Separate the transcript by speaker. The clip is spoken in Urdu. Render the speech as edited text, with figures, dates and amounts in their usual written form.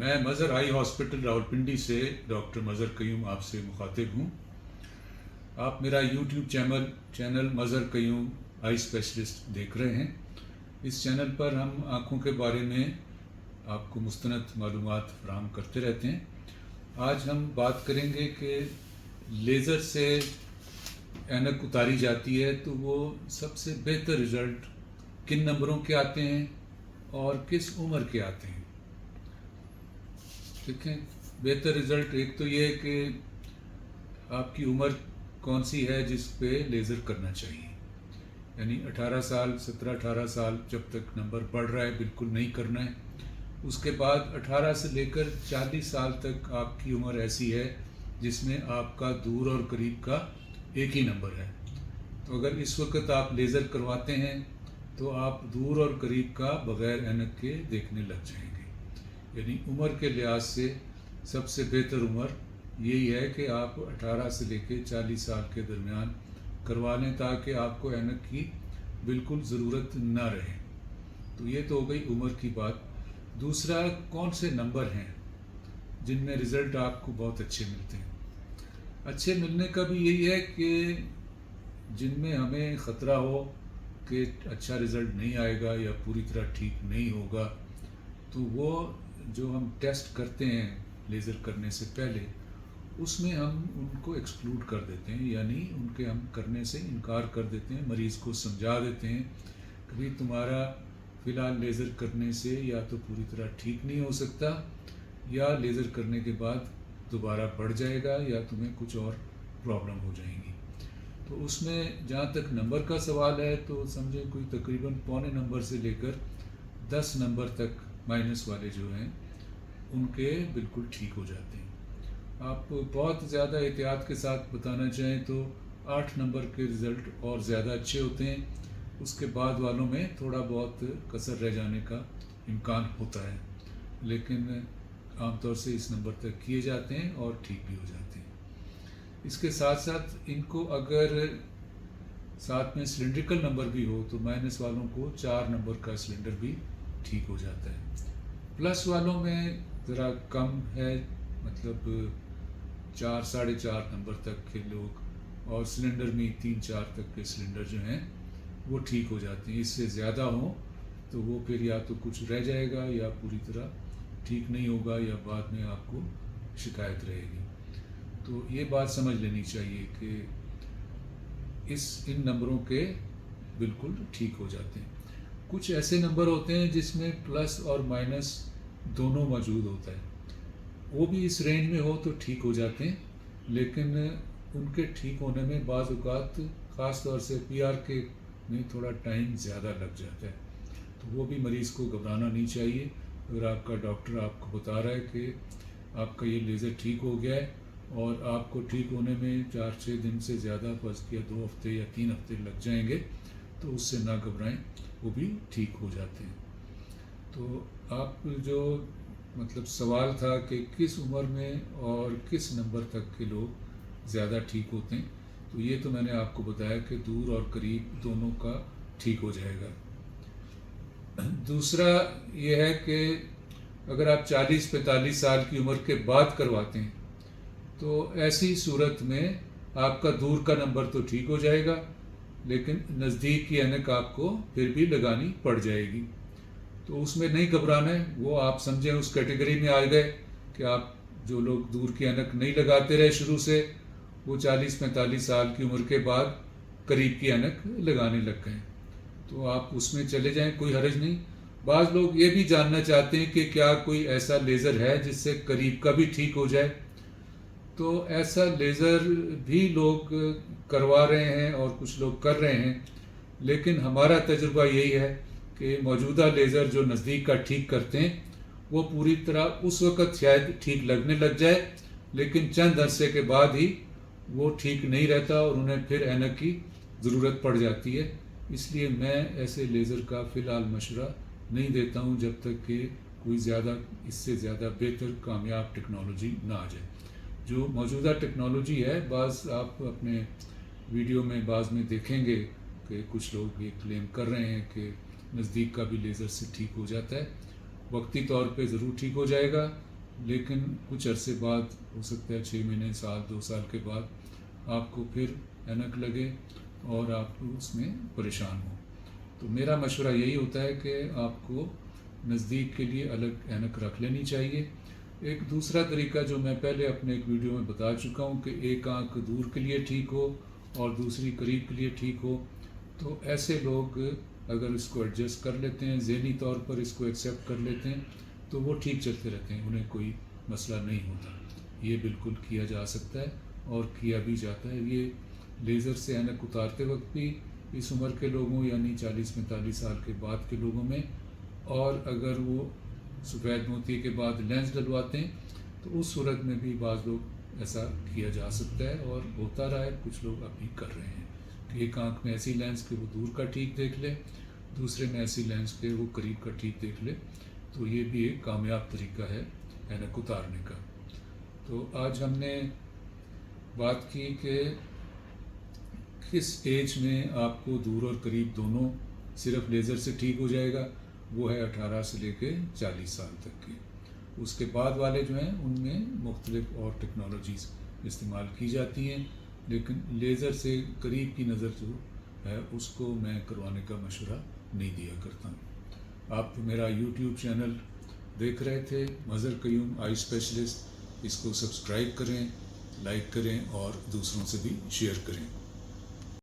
Speaker 1: میں مظہر آئی ہاسپٹل راولپنڈی سے ڈاکٹر مظہر قیوم آپ سے مخاطب ہوں۔ آپ میرا یوٹیوب چینل مظہر قیوم آئی اسپیشلسٹ دیکھ رہے ہیں۔ اس چینل پر ہم آنکھوں کے بارے میں آپ کو مستند معلومات فراہم کرتے رہتے ہیں۔ آج ہم بات کریں گے کہ لیزر سے اینک اتاری جاتی ہے تو وہ سب سے بہتر رزلٹ کن نمبروں کے آتے ہیں اور کس عمر کے آتے ہیں۔ دیکھیں، بہتر رزلٹ ایک تو یہ ہے کہ آپ کی عمر کون سی ہے جس پہ لیزر کرنا چاہیے، یعنی 17-18 سال جب تک نمبر بڑھ رہا ہے بالکل نہیں کرنا ہے۔ اس کے بعد 18 سے لے کر 40 سال تک آپ کی عمر ایسی ہے جس میں آپ کا دور اور قریب کا ایک ہی نمبر ہے۔ تو اگر اس وقت آپ لیزر کرواتے ہیں تو آپ دور اور قریب کا بغیر اینک کے دیکھنے لگ جائیں گے۔ یعنی عمر کے لحاظ سے سب سے بہتر عمر یہی ہے کہ آپ 18 سے لے کے 40 سال کے درمیان کروا لیں تاکہ آپ کو اینک کی بالکل ضرورت نہ رہے۔ تو یہ تو ہو گئی عمر کی بات۔ دوسرا، کون سے نمبر ہیں جن میں رزلٹ آپ کو بہت اچھے ملتے ہیں۔ اچھے ملنے کا بھی یہی ہے کہ جن میں ہمیں خطرہ ہو کہ اچھا رزلٹ نہیں آئے گا یا پوری طرح ٹھیک نہیں ہوگا، تو وہ جو ہم ٹیسٹ کرتے ہیں لیزر کرنے سے پہلے اس میں ہم ان کو ایکسکلوڈ کر دیتے ہیں، یعنی ان کے ہم کرنے سے انکار کر دیتے ہیں، مریض کو سمجھا دیتے ہیں کہ بھئی تمہارا فی الحال لیزر کرنے سے یا تو پوری طرح ٹھیک نہیں ہو سکتا یا لیزر کرنے کے بعد دوبارہ بڑھ جائے گا یا تمہیں کچھ اور پرابلم ہو جائیں گی۔ تو اس میں جہاں تک نمبر کا سوال ہے تو سمجھیں کوئی تقریباً پونے نمبر سے لے کر 10 نمبر تک مائنس والے جو ہیں ان کے بالکل ٹھیک ہو جاتے ہیں۔ آپ بہت زیادہ احتیاط کے ساتھ بتانا چاہیں تو 8 نمبر کے رزلٹ اور زیادہ اچھے ہوتے ہیں۔ اس کے بعد والوں میں تھوڑا بہت کسر رہ جانے کا امکان ہوتا ہے، لیکن عام طور سے اس نمبر تک کیے جاتے ہیں اور ٹھیک بھی ہو جاتے ہیں۔ اس کے ساتھ ساتھ ان کو اگر ساتھ میں سلنڈریکل نمبر بھی ہو تو مائنس والوں کو 4 نمبر کا سلنڈر بھی ٹھیک ہو جاتا ہے۔ پلس والوں میں ذرا کم ہے، مطلب 4-4.5 نمبر تک کے لوگ، اور سلنڈر میں 3-4 تک کے سلنڈر جو ہیں وہ ٹھیک ہو جاتے ہیں۔ اس سے زیادہ ہوں تو وہ پھر یا تو کچھ رہ جائے گا یا پوری طرح ٹھیک نہیں ہوگا یا بعد میں آپ کو شکایت رہے گی۔ تو یہ بات سمجھ لینی چاہیے کہ ان نمبروں کے بالکل ٹھیک ہو جاتے ہیں۔ کچھ ایسے نمبر ہوتے ہیں جس میں پلس اور مائنس دونوں موجود ہوتا ہے، وہ بھی اس رینج میں ہو تو ٹھیک ہو جاتے ہیں، لیکن ان کے ٹھیک ہونے میں بعض اوقات خاص طور سے پی آر کے میں تھوڑا ٹائم زیادہ لگ جاتا ہے۔ تو وہ بھی مریض کو گھبرانا نہیں چاہیے۔ اگر آپ کا ڈاکٹر آپ کو بتا رہا ہے کہ آپ کا یہ لیزر ٹھیک ہو گیا ہے اور آپ کو ٹھیک ہونے میں 4-6 دن سے زیادہ، فرض کیا 2 ہفتے یا 3 ہفتے لگ جائیں گے، تو اس سے نہ گھبرائیں، وہ بھی ٹھیک ہو جاتے ہیں۔ تو آپ جو مطلب سوال تھا کہ کس عمر میں اور کس نمبر تک کے لوگ زیادہ ٹھیک ہوتے ہیں، تو یہ تو میں نے آپ کو بتایا کہ دور اور قریب دونوں کا ٹھیک ہو جائے گا۔ دوسرا یہ ہے کہ اگر آپ 40-45 سال کی عمر کے بعد کرواتے ہیں تو ایسی صورت میں آپ کا دور کا نمبر تو ٹھیک ہو جائے گا، لیکن نزدیک کی اینک آپ کو پھر بھی لگانی پڑ جائے گی۔ تو اس میں نہیں گھبرانا ہے، وہ آپ سمجھیں اس کیٹیگری میں آ گئے کہ آپ جو لوگ دور کی اینک نہیں لگاتے رہے شروع سے، وہ 40-45 سال کی عمر کے بعد قریب کی اینک لگانے لگ گئے، تو آپ اس میں چلے جائیں، کوئی حرج نہیں۔ بعض لوگ یہ بھی جاننا چاہتے ہیں کہ کیا کوئی ایسا لیزر ہے جس سے قریب کا بھی ٹھیک ہو جائے، تو ایسا لیزر بھی لوگ کروا رہے ہیں اور کچھ لوگ کر رہے ہیں، لیکن ہمارا تجربہ یہی ہے کہ موجودہ لیزر جو نزدیک کا ٹھیک کرتے ہیں وہ پوری طرح اس وقت شاید ٹھیک لگنے لگ جائے، لیکن چند عرصے کے بعد ہی وہ ٹھیک نہیں رہتا اور انہیں پھر اینک کی ضرورت پڑ جاتی ہے۔ اس لیے میں ایسے لیزر کا فی الحال مشورہ نہیں دیتا ہوں جب تک کہ کوئی زیادہ اس سے زیادہ بہتر کامیاب ٹیکنالوجی نہ آ جائے۔ جو موجودہ ٹیکنالوجی ہے، بعض آپ اپنے ویڈیو میں بعض میں دیکھیں گے کہ کچھ لوگ یہ کلیم کر رہے ہیں کہ نزدیک کا بھی لیزر سے ٹھیک ہو جاتا ہے۔ وقتی طور پہ ضرور ٹھیک ہو جائے گا، لیکن کچھ عرصے بعد ہو سکتا ہے 6 مہینے، سال، 2 سال کے بعد آپ کو پھر اینک لگے اور آپ اس میں پریشان ہوں۔ تو میرا مشورہ یہی ہوتا ہے کہ آپ کو نزدیک کے لیے الگ اینک رکھ لینی چاہیے۔ ایک دوسرا طریقہ جو میں پہلے اپنے ایک ویڈیو میں بتا چکا ہوں کہ ایک آنکھ دور کے لیے ٹھیک ہو اور دوسری قریب کے لیے ٹھیک ہو، تو ایسے لوگ اگر اس کو ایڈجسٹ کر لیتے ہیں، ذہنی طور پر اس کو ایکسیپٹ کر لیتے ہیں، تو وہ ٹھیک چلتے رہتے ہیں، انہیں کوئی مسئلہ نہیں ہوتا۔ یہ بالکل کیا جا سکتا ہے اور کیا بھی جاتا ہے۔ یہ لیزر سے اینک اتارتے وقت بھی اس عمر کے لوگوں یعنی 40-45 سال کے بعد کے لوگوں میں، اور اگر وہ سفید موتی کے بعد لینس ڈلواتے ہیں تو اس صورت میں بھی بعض لوگ ایسا کیا جا سکتا ہے اور ہوتا رہا ہے، کچھ لوگ ابھی کر رہے ہیں کہ ایک آنکھ میں ایسی لینس کہ وہ دور کا ٹھیک دیکھ لے، دوسرے میں ایسی لینس کہ وہ قریب کا ٹھیک دیکھ لے۔ تو یہ بھی ایک کامیاب طریقہ ہے اینک اتارنے کا۔ تو آج ہم نے بات کی کہ کس ایج میں آپ کو دور اور قریب دونوں صرف لیزر سے ٹھیک ہو جائے گا، وہ ہے 18 سے لے کے 40 سال تک کی۔ اس کے بعد والے جو ہیں ان میں مختلف اور ٹیکنالوجیز استعمال کی جاتی ہیں، لیکن لیزر سے قریب کی نظر جو ہے اس کو میں کروانے کا مشورہ نہیں دیا کرتا ہوں۔ آپ میرا یوٹیوب چینل دیکھ رہے تھے، مظہر قیوم آئی اسپیشلسٹ، اس کو سبسکرائب کریں، لائک کریں اور دوسروں سے بھی شیئر کریں۔